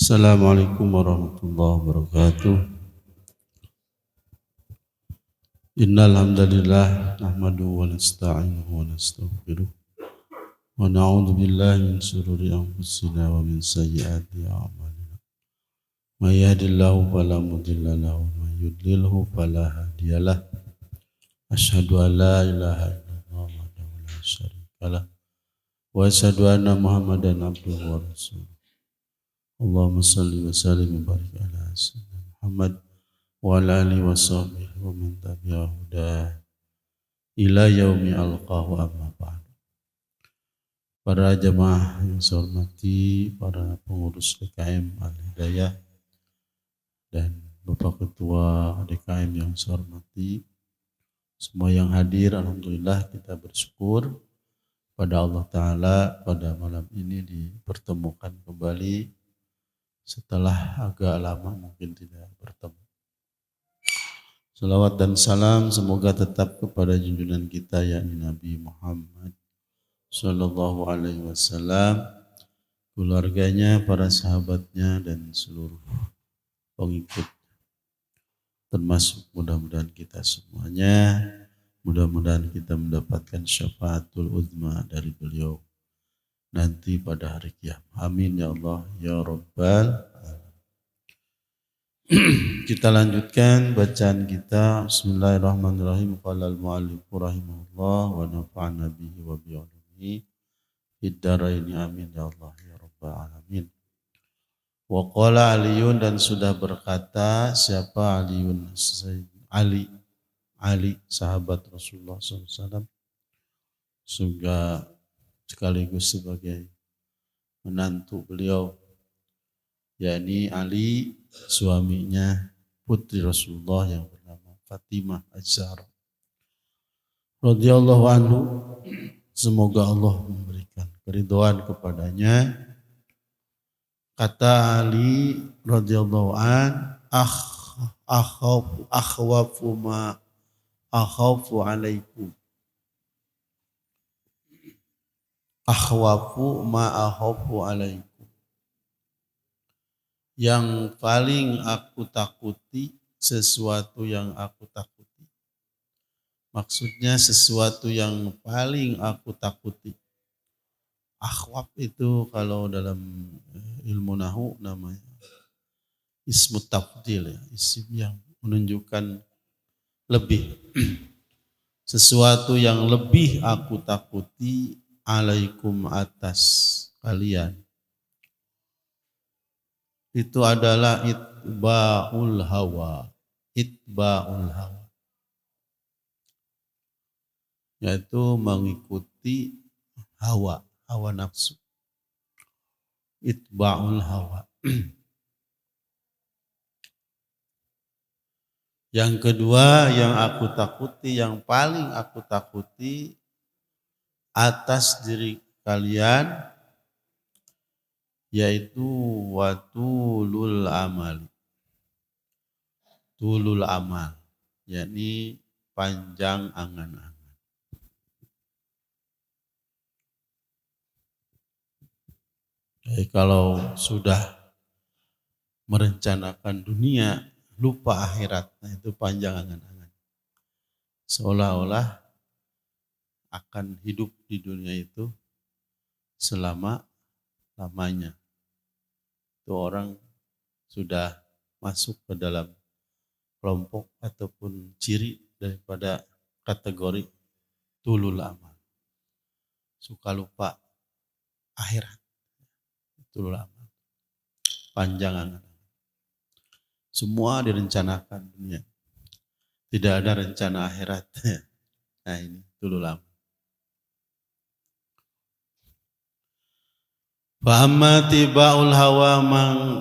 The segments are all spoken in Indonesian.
Assalamualaikum warahmatullahi wabarakatuh. Innal hamdalillah nahmaduhu wa nasta'inuhu wa nastaghfiruh wa na'udzu billahi min shururi anfusina wa min sayyiati a'malina. May yahdihillahu fala mudilla lahu wa may yudlilhu fala hadiyalah. Asyhadu an la ilaha illallah wahdahu la syarika lah wa asyhadu anna Muhammadan abduhu wa rasuluh. Allahumma salli wa sallim wa barik ala sayyidina Muhammad wa ala alihi wa sahbihi wa man tabi'ahu ila yaumi alqahu amma ba'd. Para jemaah yang saya hormati, para pengurus DKM Al-Hidayah dan Bapak Ketua DKM yang saya hormati, semua yang hadir, alhamdulillah kita bersyukur pada Allah Ta'ala pada malam ini dipertemukan kembali setelah agak lama mungkin tidak bertemu. Salawat dan salam semoga tetap kepada junjungan kita yakni Nabi Muhammad Sallallahu Alaihi Wasallam, keluarganya, para sahabatnya dan seluruh pengikut, termasuk mudah-mudahan kita semuanya. Mudah-mudahan kita mendapatkan syafaatul uzma dari beliau nanti pada hari kiamat. Amin ya Allah ya Rabbal alamin. Kita lanjutkan bacaan kita. Bismillahirrahmanirrahim. Qala al-mu'allif rahimahullah wa nafa'ana bihi wa bi 'ulumihi fid dharain amin ya Allah ya Rabbal alamin. Wa qala Aliun, dan sudah berkata siapa Aliun? Ali sahabat Rasulullah SAW, juga sekaligus sebagai menantu beliau, yakni Ali suaminya putri Rasulullah yang bernama Fatimah Az-Zahra radhiyallahu anhu. Semoga Allah memberikan keridhaan kepadanya. Kata Ali radhiyallahu an, akhwafu ma akhafu alaikum. Akhwafu ma akhafu alaikum. Yang paling aku takuti, sesuatu yang aku takuti. Maksudnya sesuatu yang paling aku takuti. Akhwaf itu kalau dalam ilmu nahu namanya ismu tafdil, ya, isim yang menunjukkan lebih. Sesuatu yang lebih aku takuti alaikum atas kalian, itu adalah itba'ul hawa. Itba'ul hawa, yaitu mengikuti hawa nafsu. Itba'ul hawa. Yang kedua yang aku takuti, yang paling aku takuti atas diri kalian, yaitu watulul amal. Tulul amal, yakni panjang angan-angan. Jadi kalau sudah merencanakan dunia, lupa akhirat, nah itu panjang angan-angan. Seolah-olah akan hidup di dunia itu selama-lamanya. Itu orang sudah masuk ke dalam kelompok ataupun ciri daripada kategori tulul amal. Suka lupa akhirat. Tulul amal. Panjang angan-angan. Semua direncanakan dunia. Tidak ada rencana akhirat. Nah ini tulul amal. Fa'amma tiba'ul hawa,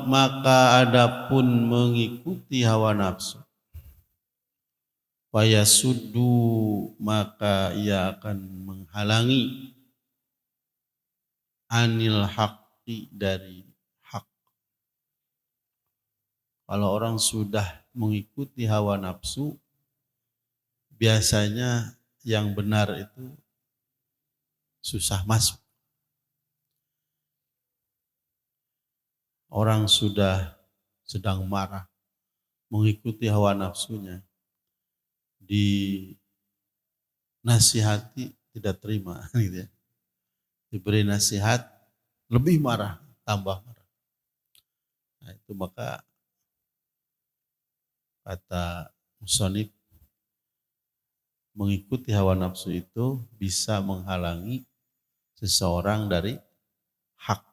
maka adapun mengikuti hawa nafsu. Fayasuddu, maka ia akan menghalangi anil haqqi, dari hak. Kalau orang sudah mengikuti hawa nafsu, biasanya yang benar itu susah masuk. orang sudah sedang marah, mengikuti hawa nafsunya, dinasihati tidak terima, gitu ya. Diberi nasihat lebih marah, tambah marah. Nah itu maka kata musonif, mengikuti hawa nafsu itu bisa menghalangi seseorang dari hak.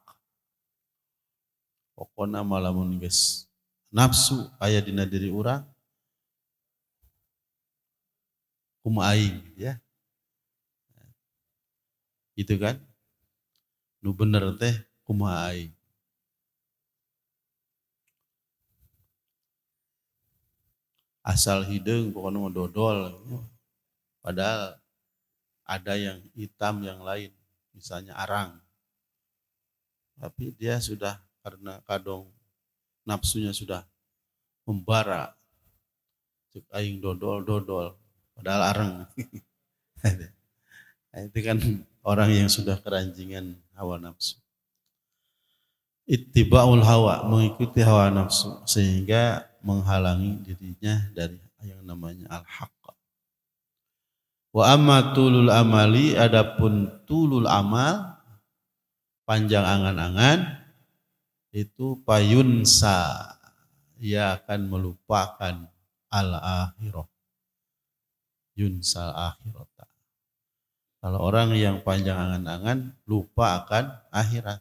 Pokoknya malamun geus nafsu aya dina diri urang kumaha aing ya. Gitu kan? Nu bener teh kumaha aing. Asal hideung pokoknya mau dodol. Padahal ada yang hitam yang lain, misalnya arang. Tapi dia sudah karena kadang nafsunya sudah membara. Cek aing dodol, padahal arang. Nah, itu kan orang yang sudah keranjingan hawa nafsu. Ittiba'ul hawa, mengikuti hawa nafsu sehingga menghalangi dirinya dari yang namanya al-haq. Wa amma tulul amali, adapun tulul amal, panjang angan-angan, itu payunsa, ia akan melupakan al-akhirah. Yunsal akhirata. Kalau orang yang panjang angan-angan, lupa akan akhirat.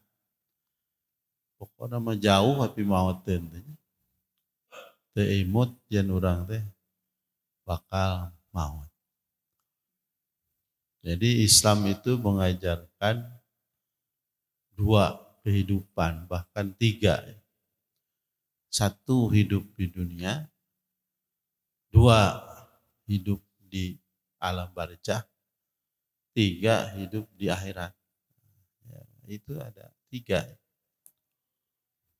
Pokoknya mah jauh tapi mauten teh. Teu imut yen urang teh bakal maut. Jadi Islam itu mengajarkan 2 kehidupan, bahkan 3. 1 hidup di dunia, 2 hidup di alam barzakh, 3 hidup di akhirat. Ya, itu ada 3.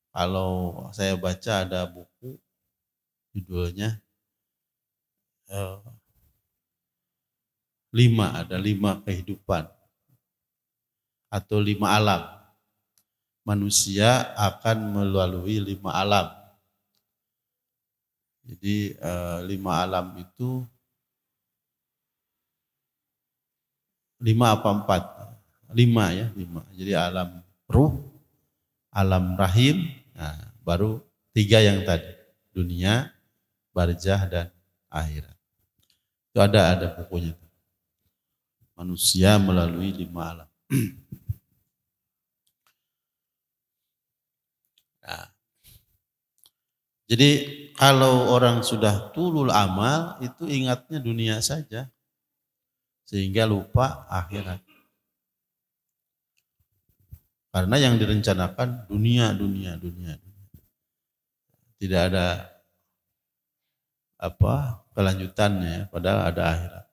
Kalau saya baca ada buku judulnya 5, ada 5 kehidupan atau 5 alam. Manusia akan melalui 5 alam. Jadi 5 alam itu 5 apa 4? 5 ya, 5. Jadi alam ruh, alam rahim, nah, baru 3 yang tadi, dunia, barzakh dan akhirat. Itu ada bukunya. Manusia melalui 5 alam. Nah, jadi kalau orang sudah tulul amal, itu ingatnya dunia saja, sehingga lupa akhirat. Karena yang direncanakan dunia. Tidak ada kelanjutannya, padahal ada akhirat.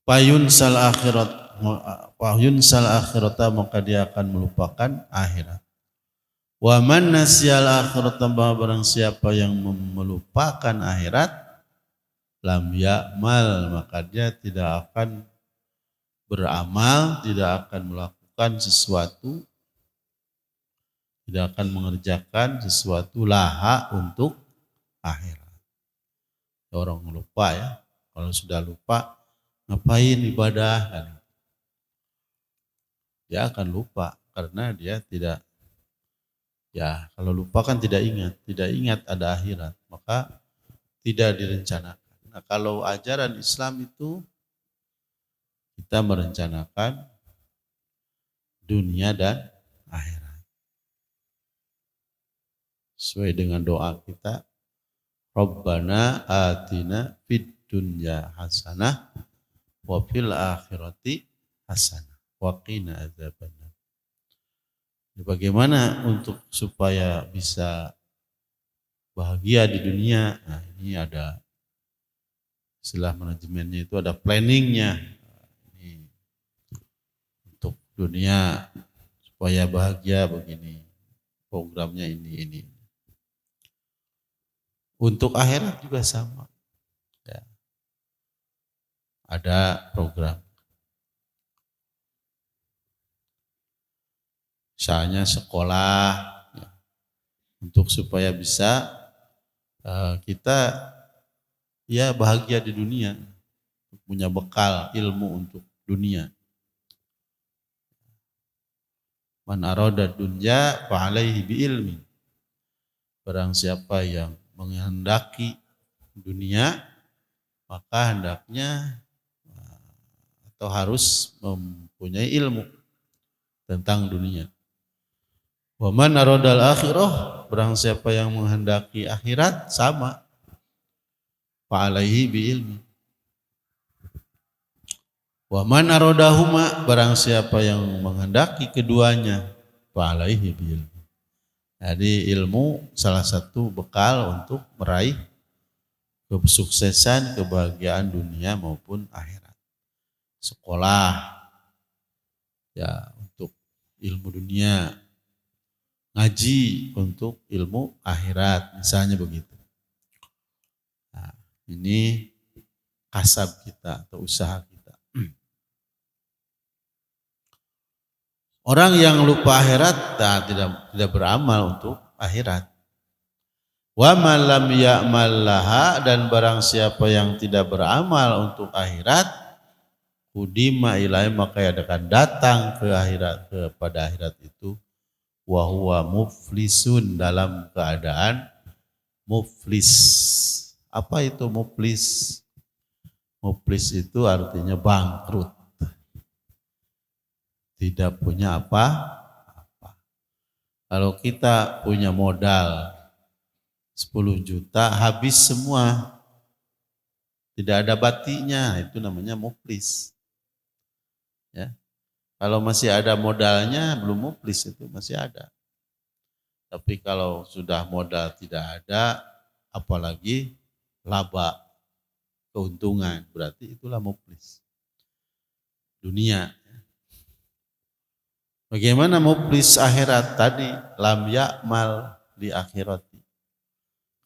Payunsal akhirata, maka dia akan melupakan akhirat. Wa man nasyal akhirata, barang siapa yang melupakan akhirat, lam ya'mal, maka dia tidak akan beramal, tidak akan melakukan sesuatu, tidak akan mengerjakan sesuatu laha untuk akhirat. Orang lupa ya, kalau sudah lupa ngapain ibadah kan? Dia akan lupa karena dia tidak, ya kalau lupa kan tidak ingat ada akhirat, maka tidak direncanakan. Nah kalau ajaran Islam itu kita merencanakan dunia dan akhirat. Sesuai dengan doa kita, Rabbana atina fid dunya hasanah wa fil akhirati hasanah wa qina adzabannar. Bagaimana untuk supaya bisa bahagia di dunia? Nah, ini ada istilah manajemennya, itu ada planningnya. Ini untuk dunia supaya bahagia begini, programnya ini. Untuk akhirat juga sama. Ya. Ada program. Misalnya sekolah, ya, untuk supaya bisa kita ya bahagia di dunia, punya bekal ilmu untuk dunia. Man arada dunya fa alaihi bi ilmi. Barang siapa yang menghendaki dunia, maka hendaknya atau harus mempunyai ilmu tentang dunia. Wa man aradal akhirah, barang siapa yang menghendaki akhirat, sama, fa alaihi bi ilmi. Wa man aradahuma, barang siapa yang menghendaki keduanya, fa alaihi bi ilmi. Jadi ilmu salah satu bekal untuk meraih kesuksesan, kebahagiaan dunia maupun akhirat. Sekolah ya untuk ilmu dunia, ngaji untuk ilmu akhirat, misalnya begitu. Nah, ini kasab kita atau usaha kita. Orang yang lupa akhirat tidak beramal untuk akhirat. Wa man lam ya'mal laha, dan barang siapa yang tidak beramal untuk akhirat, udima ilai, maka akan datang ke akhirat, kepada akhirat itu wa huwa muflisun, dalam keadaan muflis. Apa itu muflis? Muflis itu artinya bangkrut. Tidak punya apa-apa. Kalau kita punya modal 10 juta, habis semua, tidak ada batinya, itu namanya muflis. Ya. Kalau masih ada modalnya, belum muflis, itu masih ada. Tapi kalau sudah modal tidak ada, apalagi laba, keuntungan, berarti itulah muflis. Dunia. Bagaimana muflis akhirat tadi? Lam ya'mal di akhirati.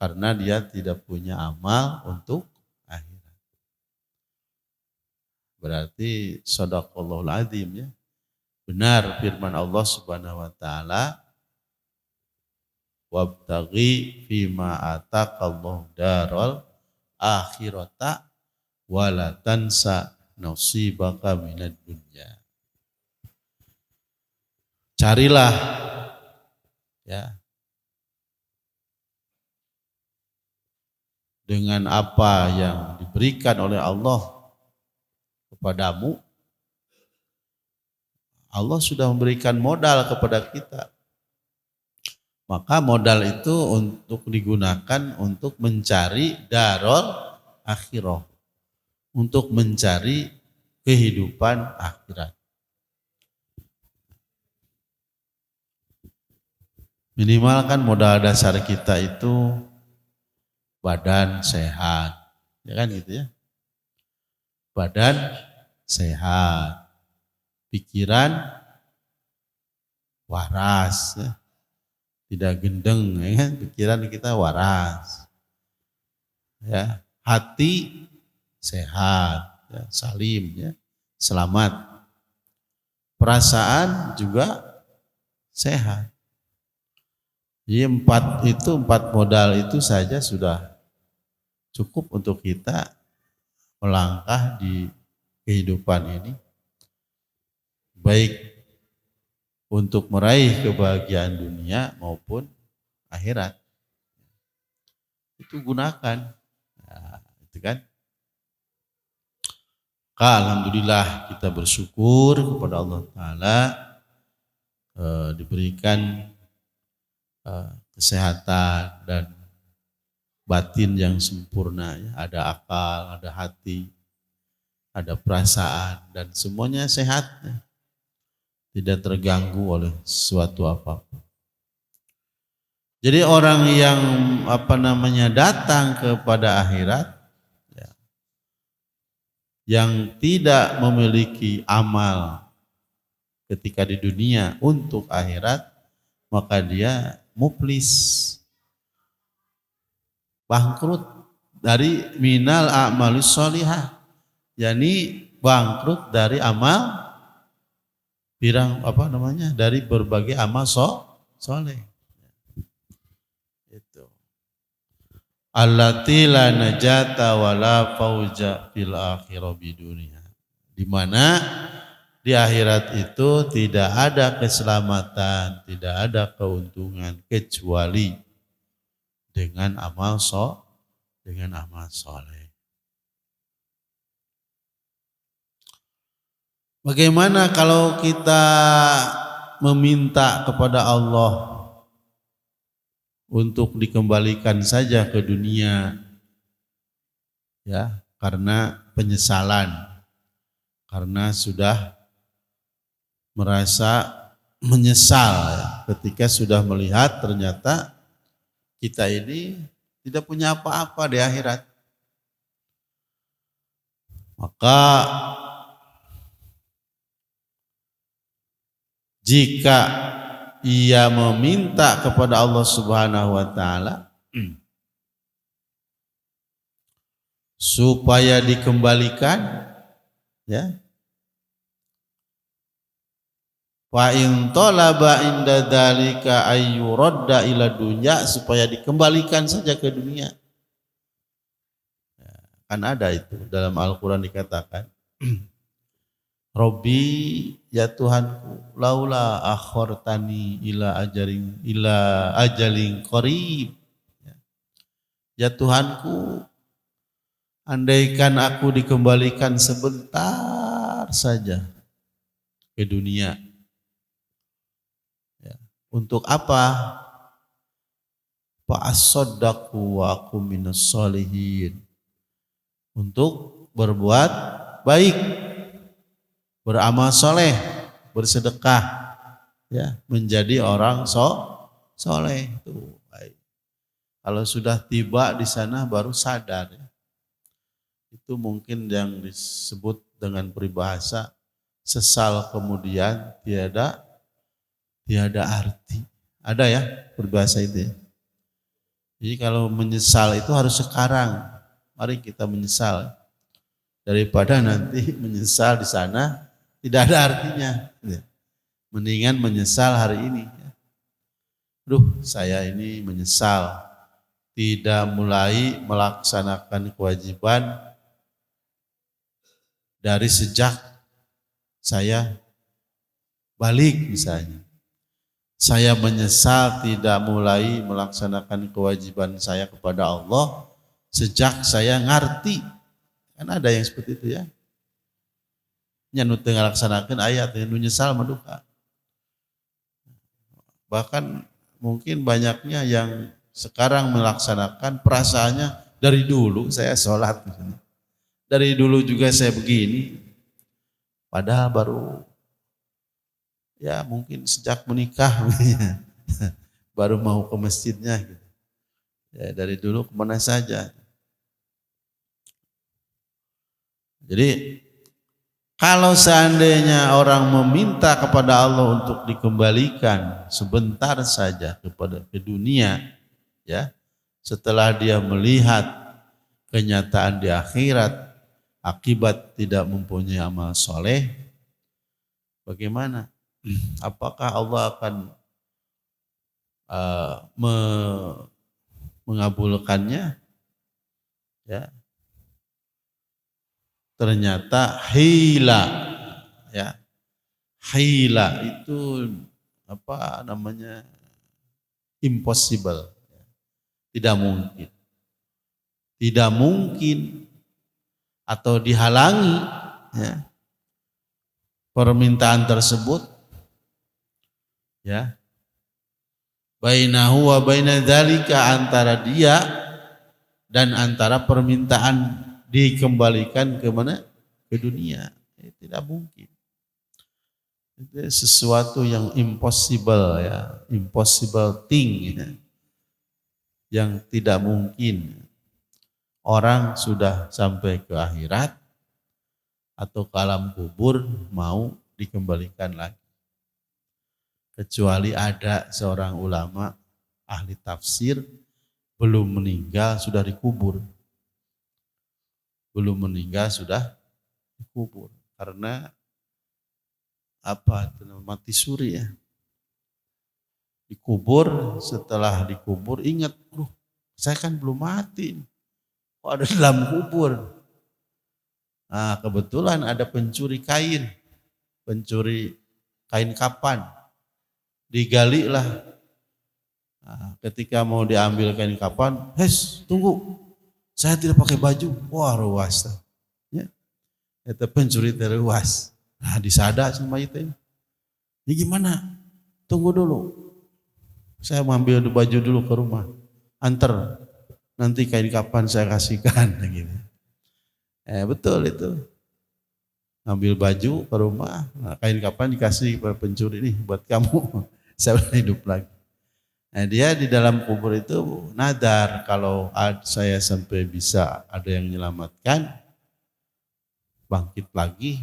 Karena dia tidak punya amal untuk akhirat. Berarti shadaqallahul adzim, ya. Benar firman Allah Subhanahu wa taala, wabtaghi fima ataqallahu daral akhirata wala tansa nasibaka minad dunya. Carilah, ya, dengan apa yang diberikan oleh Allah kepadamu. Allah sudah memberikan modal kepada kita. Maka modal itu untuk digunakan untuk mencari darul akhirah, untuk mencari kehidupan akhirat. Minimal kan modal dasar kita itu badan sehat, ya kan gitu ya. Badan sehat, pikiran waras, ya. Tidak gendeng, ya kan? Pikiran kita waras, ya. Hati sehat, ya. Salim, ya. Selamat. Perasaan juga sehat. Jadi empat modal itu saja sudah cukup untuk kita melangkah di kehidupan ini, baik untuk meraih kebahagiaan dunia maupun akhirat. Itu gunakan, nah, itu kan. Alhamdulillah kita bersyukur kepada Allah Ta'ala, diberikan kesehatan dan batin yang sempurna, ya. Ada akal, ada hati, ada perasaan, dan semuanya sehat, ya. Tidak terganggu oleh sesuatu apapun. Jadi orang yang datang kepada akhirat, ya, yang tidak memiliki amal ketika di dunia untuk akhirat, maka dia muflis, bangkrut dari minal a'malis sholihah, yakni bangkrut dari amal dari berbagai amal soleh. Itu. Allati la najata wala fauja fil akhirah bidunia. Di mana di akhirat itu tidak ada keselamatan, tidak ada keuntungan kecuali dengan amal soleh. Bagaimana kalau kita meminta kepada Allah untuk dikembalikan saja ke dunia, ya, karena penyesalan, karena sudah merasa menyesal ya, ketika sudah melihat ternyata kita ini tidak punya apa-apa di akhirat. Maka jika ia meminta kepada Allah Subhanahu wa taala supaya dikembalikan, ya, fa in talaba inda dzalika ayyuradda ila dunya, supaya dikembalikan saja ke dunia. Kan ada itu dalam Al-Qur'an dikatakan Robbi, ya Tuhanku, laula akhortani ila ajalin qarib. Ya Tuhanku, andaikan aku dikembalikan sebentar saja ke dunia. Ya. Untuk apa? Fa'asaddaqu wa aku minas sholihin. Untuk berbuat baik, beramal soleh, bersedekah, ya, menjadi orang soleh. Tuh, baik. Kalau sudah tiba di sana baru sadar, ya. Itu mungkin yang disebut dengan peribahasa sesal kemudian tiada arti. Ada ya peribahasa itu ya. Jadi kalau menyesal itu harus sekarang. Mari kita menyesal daripada nanti menyesal di sana tidak ada artinya. Mendingan menyesal hari ini. Saya ini menyesal tidak mulai melaksanakan kewajiban dari sejak saya balik misalnya. Saya menyesal tidak mulai melaksanakan kewajiban saya kepada Allah sejak saya ngerti. Kan ada yang seperti itu ya. Nyanu tengah laksanakan ayat yang nyesal maduka. Bahkan mungkin banyaknya yang sekarang melaksanakan perasaannya dari dulu saya sholat. Dari dulu juga saya begini. Padahal baru ya mungkin sejak menikah baru mau ke masjidnya. Ya, dari dulu kemana saja. Jadi kalau seandainya orang meminta kepada Allah untuk dikembalikan sebentar saja ke dunia, ya, setelah dia melihat kenyataan di akhirat akibat tidak mempunyai amal soleh, bagaimana? Apakah Allah akan mengabulkannya? Ya. Ternyata hila, ya, hila itu impossible, tidak mungkin atau dihalangi, ya, permintaan tersebut, ya, bainahu wa baina dzalika, antara dia dan antara permintaan dikembalikan ke mana? Ke dunia. Tidak mungkin. Itu sesuatu yang impossible, ya, impossible thing, ya, yang tidak mungkin. Orang sudah sampai ke akhirat atau ke alam kubur mau dikembalikan lagi. Kecuali ada seorang ulama ahli tafsir belum meninggal sudah dikubur. Belum meninggal sudah dikubur. Karena mati suri ya. Dikubur, setelah dikubur ingat, saya kan belum mati. Kok ada dalam kubur? Nah, kebetulan ada pencuri kain kapan. Digali lah. Nah, ketika mau diambil kain kapan, tunggu, saya tidak pakai baju. Wah, ruas. Ya. Itu pencuri teruas. Nah, disada sama itu. Ini gimana? Tunggu dulu. Saya mau ambil baju dulu ke rumah. Antar, nanti kain kapan saya kasihkan. Gitu. Betul itu. Ambil baju ke rumah, kain kapan dikasih kepada pencuri, nih buat kamu. Saya udah hidup lagi. Nah, dia di dalam kubur itu nadar, kalau saya sampai bisa ada yang menyelamatkan, bangkit lagi,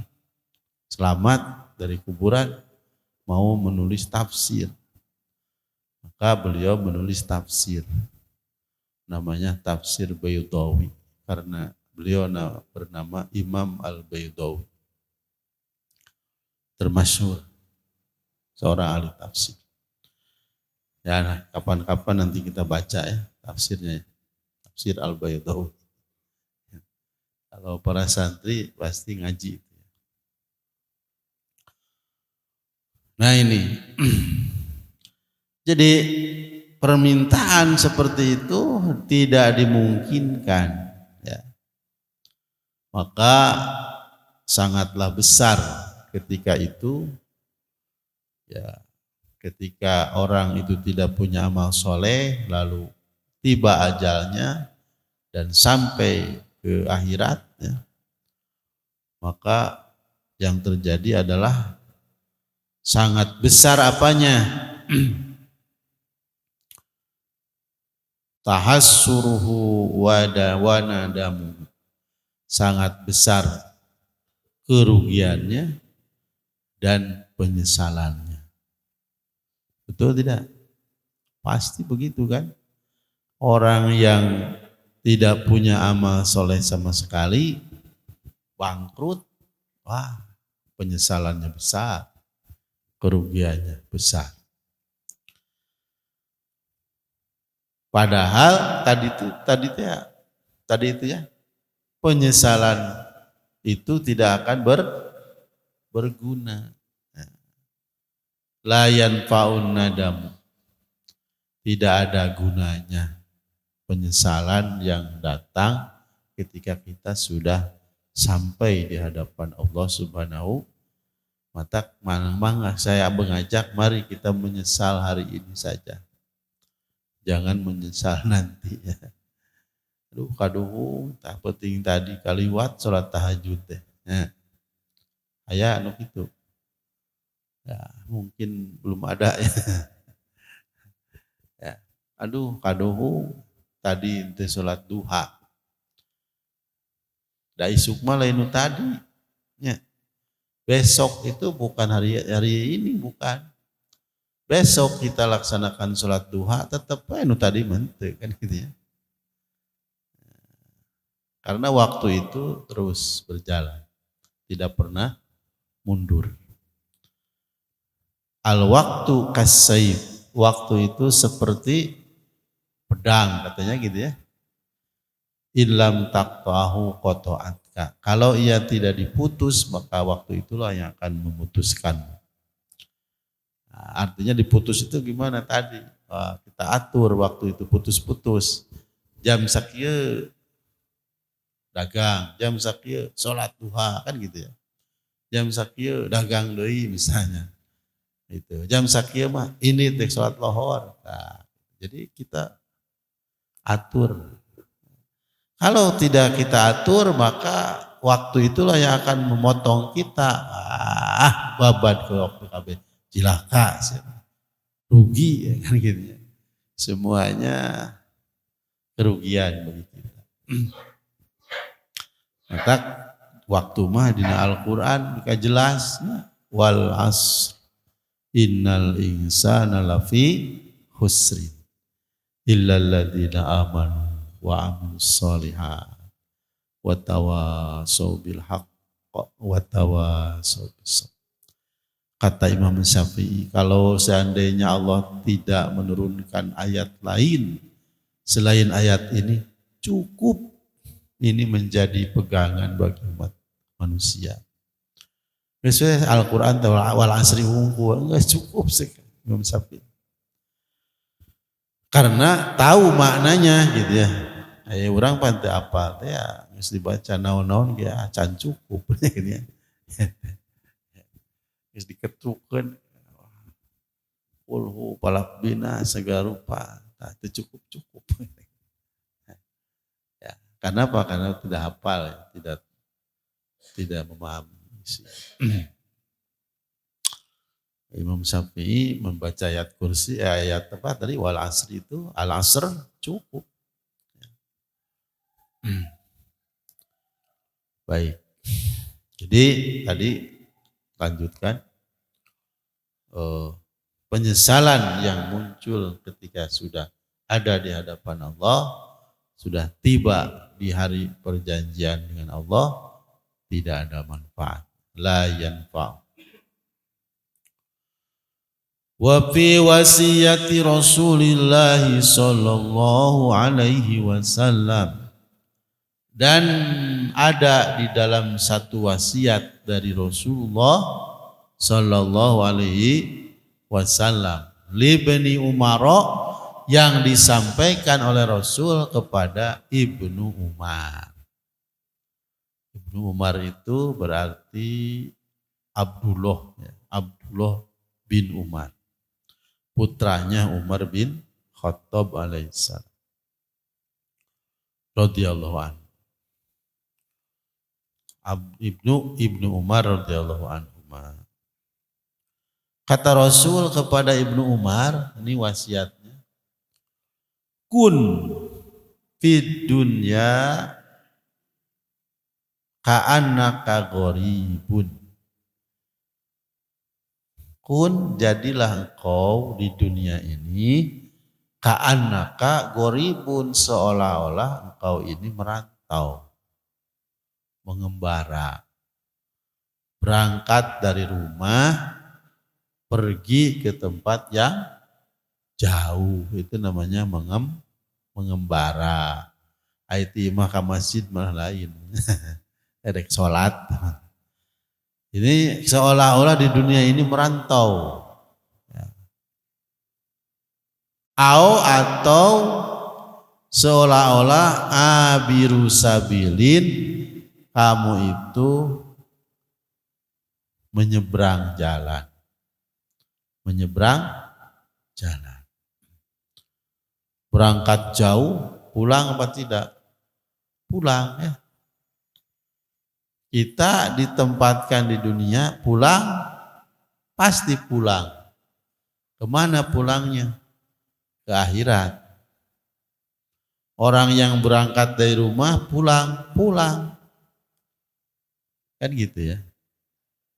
selamat dari kuburan, mau menulis tafsir. Maka beliau menulis tafsir, namanya Tafsir Baydawi, karena beliau bernama Imam Al-Baydawi, termasyhur seorang ahli tafsir. Ya, kapan-kapan nanti kita baca ya tafsirnya, Tafsir Al-Baydawi. Kalau para santri pasti ngaji. Nah ini, jadi permintaan seperti itu tidak dimungkinkan. Ya. Maka sangatlah besar ketika itu, ya, ketika orang itu tidak punya amal soleh, lalu tiba ajalnya dan sampai ke akhirat, ya, maka yang terjadi adalah sangat besar apanya? Tahassuruhu wa nadamu, sangat besar kerugiannya dan penyesalannya. Betul tidak? Pasti begitu kan? Orang yang tidak punya amal soleh sama sekali, bangkrut, wah, penyesalannya besar, kerugiannya besar. Padahal tadi itu ya, penyesalan itu tidak akan berguna. La yanfa'un nadam, tidak ada gunanya penyesalan yang datang ketika kita sudah sampai di hadapan Allah Subhanahu. Maka saya mengajak, mari kita menyesal hari ini saja. Jangan menyesal nanti ya. Kaduh, tak penting tadi kaliwat sholat tahajud deh. Ya. Aya anu gitu. Ya, mungkin belum ada ya. Ya. Kaduh, tadi ente sholat duha. Da isuk mah lain tadi. Ya. Besok itu bukan hari ini, bukan. Besok kita laksanakan sholat duha, tetap anu tadi mente kan gitu ya. Karena waktu itu terus berjalan, tidak pernah mundur. Al-waktu kasayf, waktu itu seperti pedang katanya gitu ya. Illam taqtahu qata'atka, kalau ia tidak diputus maka waktu itulah yang akan memutuskan. Nah, artinya diputus itu gimana tadi? Kita atur waktu itu putus-putus. Jam sakieu dagang, jam sakieu sholat duha kan gitu ya. Jam sakieu dagang deui misalnya. Itu. Jam sakieu mah ini teh sholat lohor. Nah, jadi kita atur. Kalau tidak kita atur maka waktu itulah yang akan memotong kita. Babat ke waktu kabeh. Cilaka, rugi ya kan gitu ya. Semuanya kerugian bagi kita. Maka waktu mah dina Al-Qur'an mika jelas, wal asr innal insana lafi khusrin illal ladzina amanu wa amilus sholihat wa tawasau bil haqq wa tawasau bis sabr. Kata Imam Syafi'i, kalau seandainya Allah tidak menurunkan ayat lain selain ayat ini, cukup ini menjadi pegangan bagi umat manusia. Misalnya Al-Quran wal asri enggak cukup sih Imam Syafi'i. Karena tahu maknanya gitu ya. Orang pantai apa ya harus dibaca naon-naon ya can cukup gitu ya. Geus diketukeun ulhu palak bina segala rupa. Nah, itu cukup. Ya, karena apa? Karena tidak hafal, ya. tidak memahami isi. Imam Syafi'i membaca ayat kursi, ayat apa tadi wal asri itu al asr cukup. Baik. Jadi tadi lanjutkan penyesalan yang muncul ketika sudah ada di hadapan Allah, sudah tiba di hari perjanjian dengan Allah, tidak ada manfaat. La yanfa'. Wa fi wasiyati Rasulillah sallallahu alaihi wasallam, dan ada di dalam satu wasiat dari Rasulullah sallallahu alaihi wasallam li Bani Umar, yang disampaikan oleh Rasul kepada Ibnu Umar. Ibnu Umar itu berarti Abdullah, ya, Abdullah bin Umar, putranya Umar bin Khattab alaihissalam radhiyallahu anhu. Ibnu Umar radhiyallahu anhu. Kata Rasul kepada Ibnu Umar, ini wasiatnya, kun fid dunya ka'annaka gharibun. Kun, jadilah engkau di dunia ini ka'annaka gharibun, seolah-olah engkau ini merantau, mengembara, berangkat dari rumah pergi ke tempat yang jauh, itu namanya mengembara. Aiti mah ke masjid malah lain. Erek sholat. Ini seolah-olah di dunia ini merantau. Atau seolah-olah abiru sabilin, kamu itu menyeberang jalan. Berangkat jauh, pulang apa tidak? Pulang ya. Kita ditempatkan di dunia, pulang, pasti pulang. Kemana pulangnya? Ke akhirat. Orang yang berangkat dari rumah, pulang. Kan gitu ya.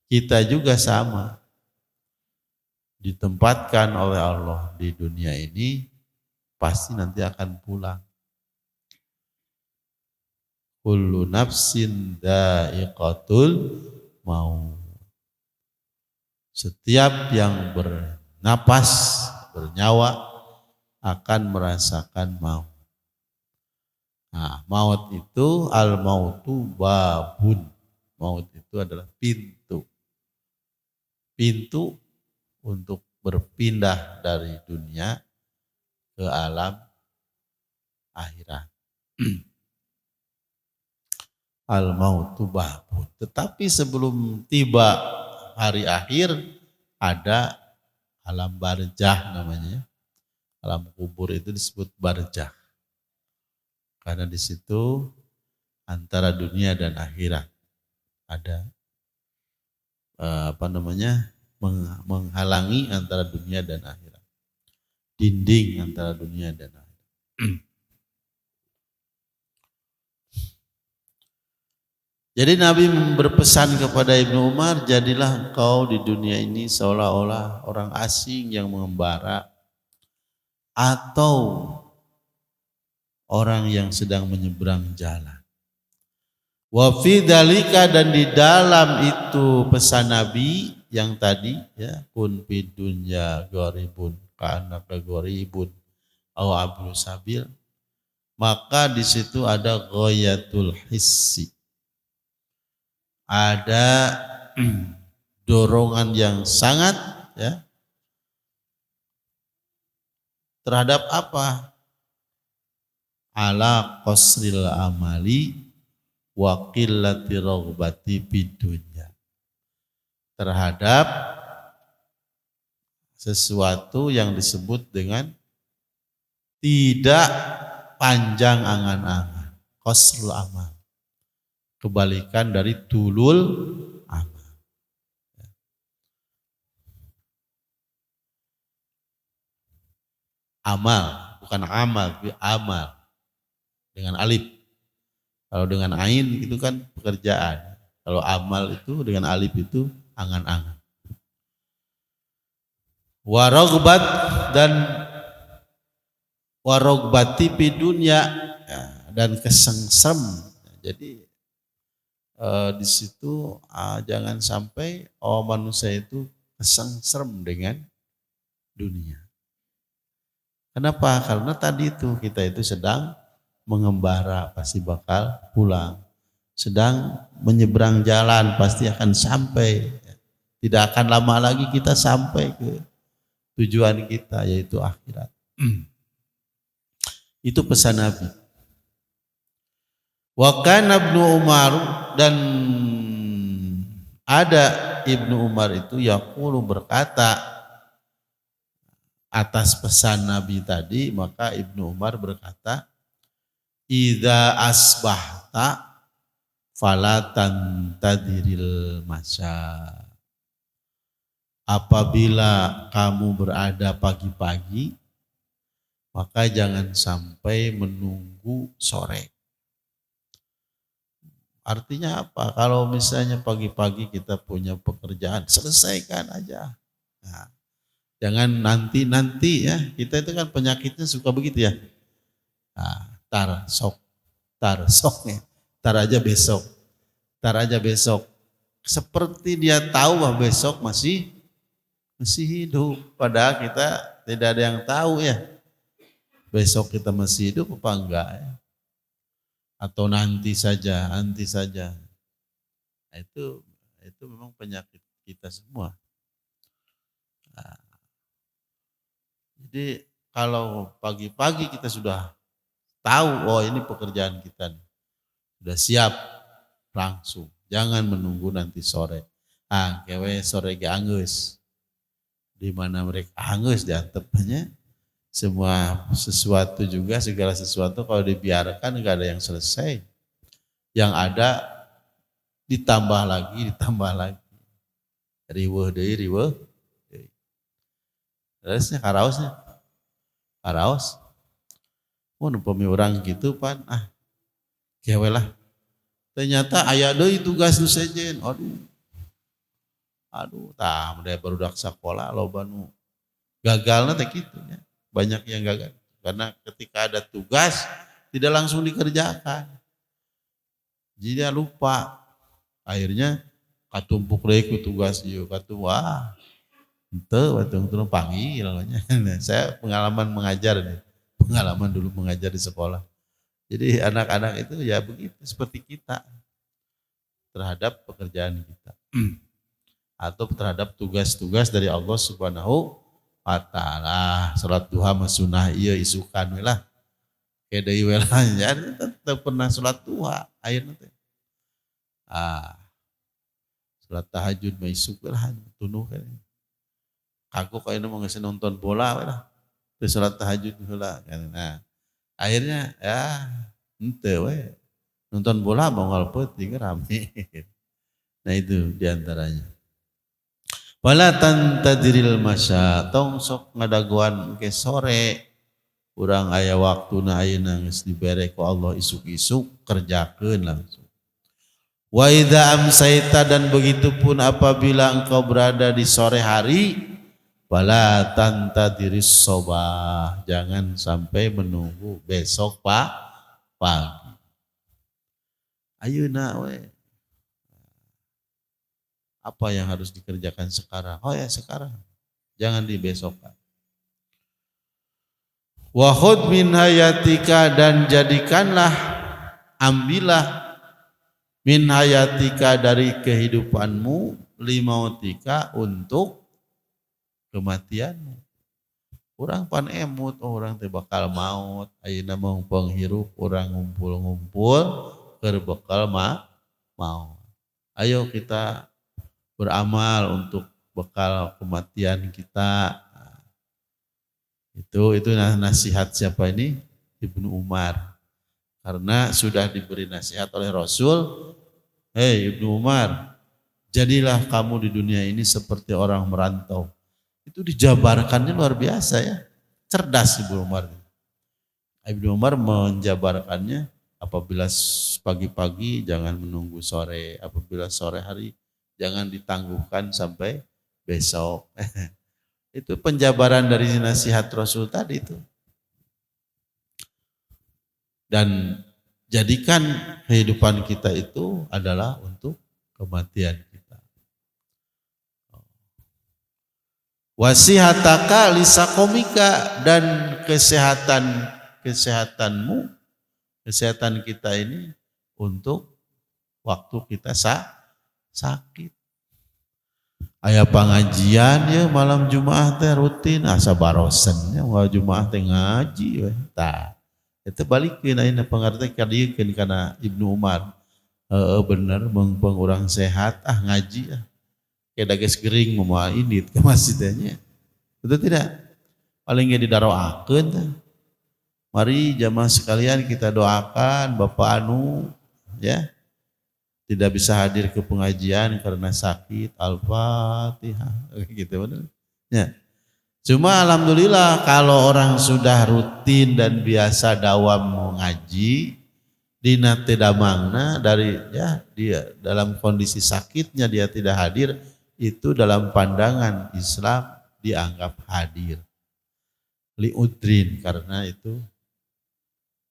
Kita juga sama. Ditempatkan oleh Allah di dunia ini, pasti nanti akan pulang. Kullu nafsin dha'iqatul maut. Setiap yang bernapas, bernyawa akan merasakan maut. Nah, maut itu al-mautu babun. Maut itu adalah pintu. Pintu untuk berpindah dari dunia ke alam akhirat. Al-mautu babun. Tetapi sebelum tiba hari akhir, ada alam barzah namanya. Alam kubur itu disebut barzah. Karena di situ antara dunia dan akhirat ada menghalangi antara dunia dan akhirat. Dinding antara dunia dan akhirat. Jadi Nabi berpesan kepada Ibnu Umar, jadilah engkau di dunia ini seolah-olah orang asing yang mengembara atau orang yang sedang menyeberang jalan. Wa fi dzalika, dan di dalam itu pesan Nabi, yang tadi ya, kun fid dunya gharibun ka'annaka gharibun aw abru sabil, maka di situ ada ghayatul hissi. Ada dorongan yang sangat ya terhadap apa? Ala qasril amali wa qillati raghbati fid dunya. Terhadap sesuatu yang disebut dengan tidak panjang angan-angan, qasrul amal. Kebalikan dari tulul amal. Amal, bukan amal, tapi amal dengan alif. Kalau dengan ain itu kan pekerjaan. Kalau amal itu dengan alif itu angan-angan. Warogbat dan warogbati fi dunya, dan kesengsem. Jadi di situ jangan sampai manusia itu kesengsem dengan dunia. Kenapa? Karena tadi itu kita itu sedang mengembara, pasti bakal pulang. Sedang menyeberang jalan, pasti akan sampai. Tidak akan lama lagi kita sampai ke tujuan kita, yaitu akhirat. Itu pesan Nabi. Wa kana Ibnu Umar, dan ada Ibnu Umar itu yaqulu berkata atas pesan Nabi tadi, maka Ibnu Umar berkata, idza asbahta fala tantadiril masya. Apabila kamu berada pagi-pagi, maka jangan sampai menunggu sore. Artinya apa? Kalau misalnya pagi-pagi kita punya pekerjaan, selesaikan aja. Nah, jangan nanti-nanti ya. Kita itu kan penyakitnya suka begitu ya. Nah, tar sok ya. Tar aja besok. Seperti dia tahu bahwa besok masih hidup. Padahal kita tidak ada yang tahu ya. Besok kita masih hidup apa enggak ya. Atau nanti saja. Nah, itu memang penyakit kita semua. Nah, jadi kalau pagi-pagi kita sudah tahu, oh ini pekerjaan kita nih, sudah siap, langsung. Jangan menunggu nanti sore. Kewe sore ge anggeus. Di mana mereka anggeus diantepnya. Semua sesuatu juga, segala sesuatu kalau dibiarkan enggak ada yang selesai. Yang ada ditambah lagi. Riweuh deui. Terusnya karaos. Mun upami urang gitu pan, kewe lah. Ternyata aya deui tugas nu sejen. Aduh, tah mun barudak sakola loba nu gagalna teh kitu nya. Banyak yang gagal karena ketika ada tugas tidak langsung dikerjakan. Jadi dia lupa. Akhirnya katumpuk deui ku tugas ieu wah. Henteu batung panggil. Saya pengalaman dulu mengajar di sekolah. Jadi anak-anak itu ya begitu seperti kita terhadap pekerjaan kita. Atau terhadap tugas-tugas dari Allah Subhanahu wa ta'ala. Salat duha mah sunah ieu isukan we lah. Kedeui we lah nya teu pernah salat duha ayeuna teh. Salat tahajud mah isuk we lah tunuh kan. Kagok ayeuna mah geus nonton bola we lah. Teu salat tahajud heula kan. Nah, akhirnya ya henteu we. Nonton bola mau ngalpeuting rame. Nah itu diantaranya. Wala tantadiril masya, tong sok ngadaguan ke sore, urang aya waktuna ayeuna geus dibere ku Allah isuk-isuk kerjakeun langsung. Wa idza amsaita, dan begitupun apabila engkau berada di sore hari, wala tantadiris sobah, jangan sampai menunggu besok pagi. Ayeuna we Apa yang harus dikerjakan sekarang? Oh ya sekarang, jangan dibesokkan. Wa khudh min hayatika, dan jadikanlah, ambillah min hayatika dari kehidupanmu, limautika untuk kematianmu. Urang pan emut, orang teh bakal maut, ayeuna mung penghirup, urang ngumpul-ngumpul keur bekal maut. Ayo kita beramal untuk bekal kematian kita. Itu nasihat siapa ini? Ibnu Umar. Karena sudah diberi nasihat oleh Rasul, hei Ibnu Umar, jadilah kamu di dunia ini seperti orang merantau. Itu dijabarkannya luar biasa ya. Cerdas Ibnu Umar. Ibnu Umar menjabarkannya, apabila pagi-pagi jangan menunggu sore, apabila sore hari jangan ditangguhkan sampai besok. Itu penjabaran dari nasihat Rasul tadi itu. Dan jadikan kehidupan kita itu adalah untuk kematian kita. Wasihataka lisakomika, dan kesehatanmu, kesehatan kita ini untuk waktu kita sakit. Aya pengajian ya malam Jumat teh rutin asa barosen nya moal Jumat teh ngaji we. Tah eta balikeun ayeuna pangarti kadiekeun kana Ibnu Umar. Bener mung urang sehat ngaji kayak geus gering moal indit ke masjid nya. Betul tidak? Paling ge didaroakeun teh. Mari jamaah sekalian kita doakan Bapak Anu ya. Tidak bisa hadir ke pengajian karena sakit, Al-Fatihah, gitu benar. Ya. Cuma alhamdulillah kalau orang sudah rutin dan biasa dawam mengaji, dina teu damangna dari ya dia dalam kondisi sakitnya dia tidak hadir, itu dalam pandangan Islam dianggap hadir. Liudrin, karena itu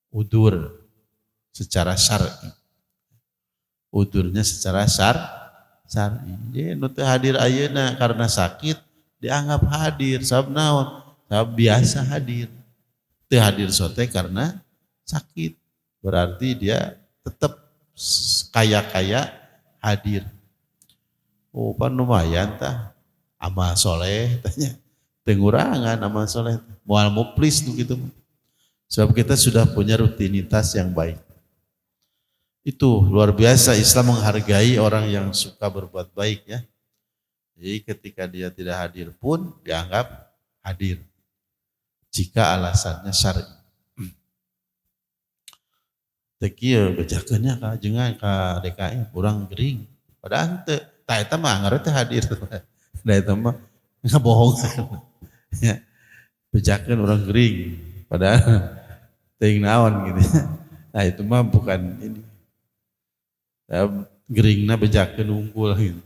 udur secara syar'i. Udurnya secara syar'i. Jadi nu teu hadir ayeuna karena sakit dianggap hadir, sabab naon? Sabab biasa hadir. Teu hadir sote karena sakit. Berarti dia tetap kaya-kaya hadir. Oh, pan lumayan tah. Amal soleh tanya. Teu ngurangan amal soleh. Moal muplis tuh gitu. Sebab kita sudah punya rutinitas yang baik. Itu luar biasa, Islam menghargai orang yang suka berbuat baik ya. Jadi ketika dia tidak hadir pun dianggap hadir. Jika alasannya syar'i. Tekieu bejakeunnya ka jengan ka DKI kurang gering. Padahal teu tah eta mah ngaran teh hadir. Da eta mah ngabohongan. Ya. Bejakeun urang gering. Padahal teuing naon gitu. Nah itu mah bukan ini. Geringna bejakeun unggul gitu.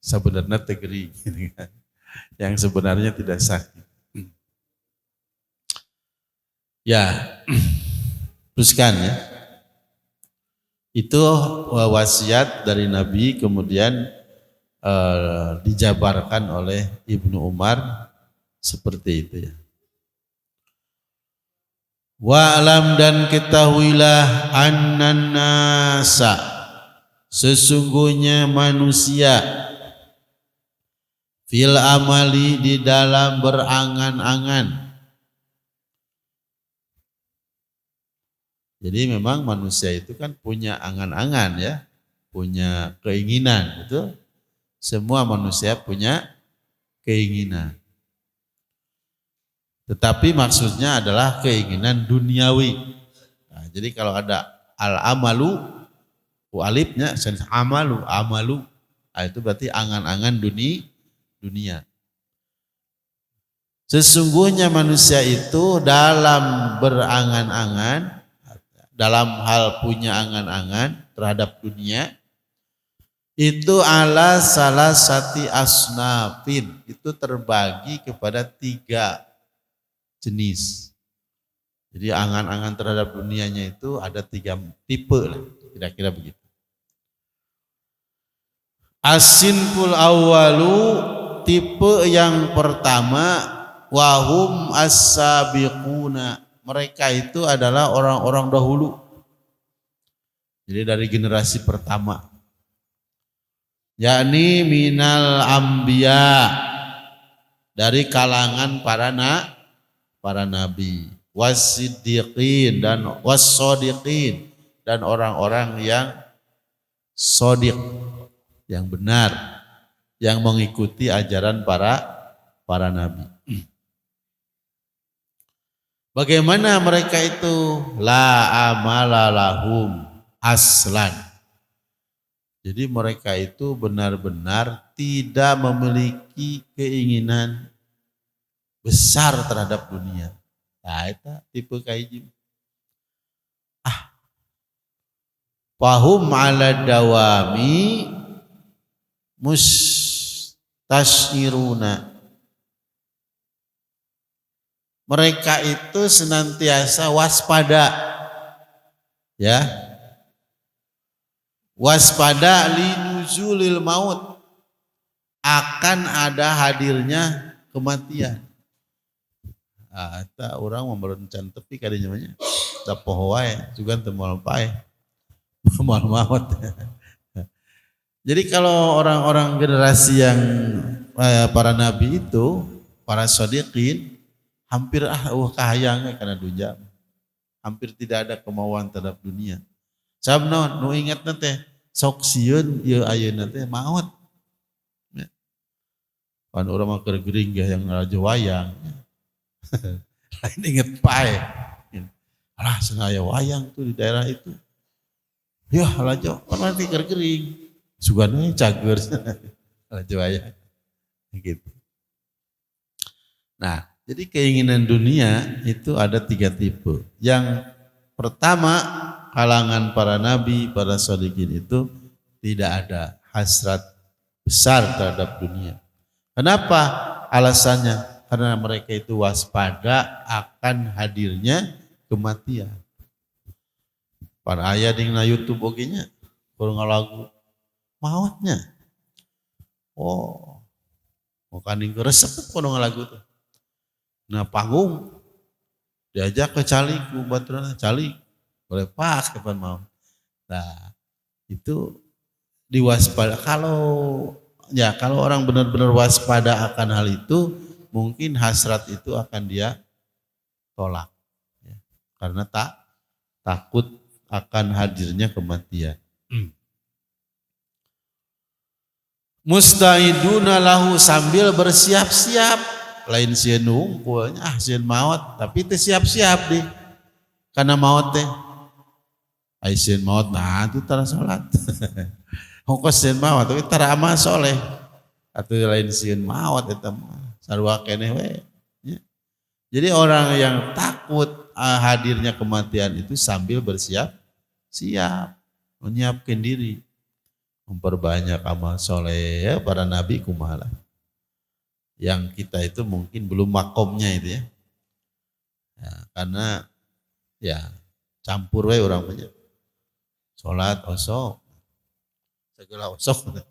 Sebenarnya teh gering gitu kan. Yang sebenarnya tidak sakit. Ya, teruskan ya. Itu wasiat dari Nabi kemudian dijabarkan oleh Ibnu Umar seperti itu ya. Wa'lam, dan ketahuilah annan nasa, sesungguhnya manusia, fil amali, di dalam berangan-angan. Jadi memang manusia itu kan punya angan-angan ya, punya keinginan, betul? Semua manusia punya keinginan. Tetapi maksudnya adalah keinginan duniawi. Nah, jadi kalau ada al-amalu, alifnya amalu, nah, itu berarti angan-angan dunia. Sesungguhnya manusia itu dalam berangan-angan, dalam hal punya angan-angan terhadap dunia, itu ala salah sati asnafin, itu terbagi kepada 3 jenis. Jadi angan-angan terhadap dunianya itu ada 3 tipe lah, kira-kira begitu. As-sinful awwalu, tipe yang pertama, wahum as-sabiquna, mereka itu adalah orang-orang dahulu. Jadi dari generasi pertama. Yakni minal anbiya, dari kalangan para nabi, wasiddiqin dan wassodiqin, dan orang-orang yang sodik, yang benar, yang mengikuti ajaran para nabi. Bagaimana mereka itu? La amala lahum aslan. Jadi mereka itu benar-benar tidak memiliki keinginan besar terhadap dunia. Nah, itu tipe kaiji. Fahum ala dawami mustasyruna. Mereka itu senantiasa waspada, ya, waspada linuzulil maut, akan ada hadirnya kematian. Eta orang memberencan tepi kadinya namanya, da poho wae juga teu moal pae, moal maut. Jadi kalau orang-orang generasi yang para nabi itu, para shodiqin, hampir kahayang karena dunia, hampir tidak ada kemauan terhadap dunia. Sabab naon nu ingatna teh sok sieun ieu ayeuna teh maot. Pan urang mah keur gering yang raja wayang. Lain inget pae. Alah senaya wayang tuh di daerah itu. Yah lajo pan nanti keur gering. Sugana cager. Raja wayang. Gitu. Nah, jadi keinginan dunia itu ada 3 tipe. Yang pertama, kalangan para nabi, para shodiqin itu tidak ada hasrat besar terhadap dunia. Kenapa? Alasannya karena mereka itu waspada akan hadirnya kematian. Para aya dina YouTube oge-nya keur ngalagu mautnya. Oh. Mau kaning resep kudu ngalagu tuh. Nah panggung diajak ke calik ku baturana calik. Boleh pas kapan mau. Nah, itu diwaspada. Kalau orang benar-benar waspada akan hal itu, mungkin hasrat itu akan dia tolak. Ya, karena takut akan hadirnya kematian. Musta'iduna lahu, sambil bersiap-siap. Lain sieun nunggunya sieun maut, tapi teh siap-siap deh. Karena maut teh. Aisieun maut, nah itu tara salat. Hongkos sieun maut, tapi tara amal soleh. Atau lain sieun maut eta mah sarua keneh we. Jadi orang yang takut hadirnya kematian itu sambil bersiap-siap, menyiapkan diri, memperbanyak amal soleh. Ya, para nabi kumaha. Yang kita itu mungkin belum makomnya itu ya. Ya karena ya campur we orang banyak. Salat osok. Segala osok.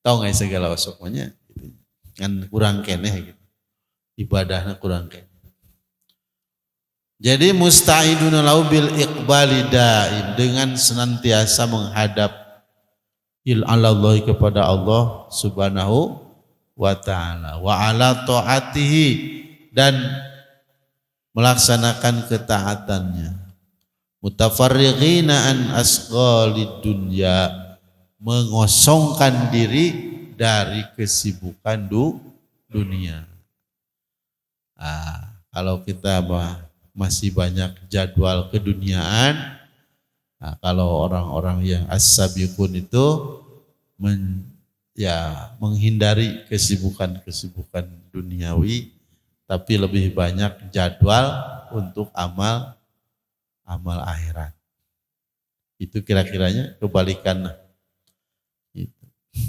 Tahu nggak segala osok banyak gitu. Kan kurang keneh gitu. Ibadahnya kurang keneh. Jadi musta'iduna lahu bil iqbali daim, dengan senantiasa menghadap Allah kepada Allah Subhanahu wa ta'ala, wa ala ta'atihi, dan melaksanakan ketaatannya. Mutafarrighina an asghalid dunya, mengosongkan diri dari kesibukan dunia. Kalau kita masih banyak jadwal keduniaan, kalau orang-orang yang as-sabiqun itu menghindari kesibukan duniawi, tapi lebih banyak jadwal untuk amal akhirat. Itu kira-kiranya kebalikan.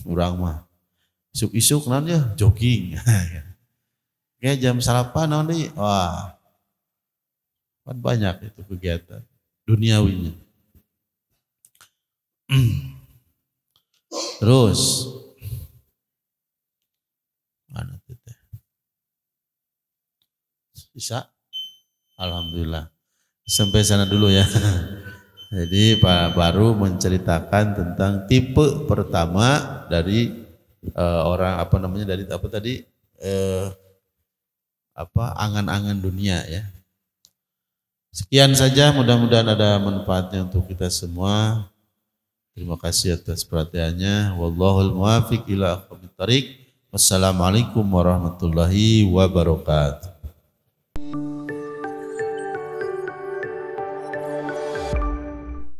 Urang mah isuk-isuk naon ya jogging. Kayak jam salapan naon deui. Wah. Kan banyak itu kegiatan duniawinya. Terus mana tuh teh? Bisa? Alhamdulillah. Sampai sana dulu ya. Jadi Pak baru menceritakan tentang tipe pertama dari orang apa namanya dari apa tadi angan-angan dunia ya. Sekian saja, mudah-mudahan ada manfaatnya untuk kita semua. Terima kasih atas perhatiannya. Wallahul muwaffiq ila aqwamit thariq. Wassalamualaikum warahmatullahi wabarakatuh.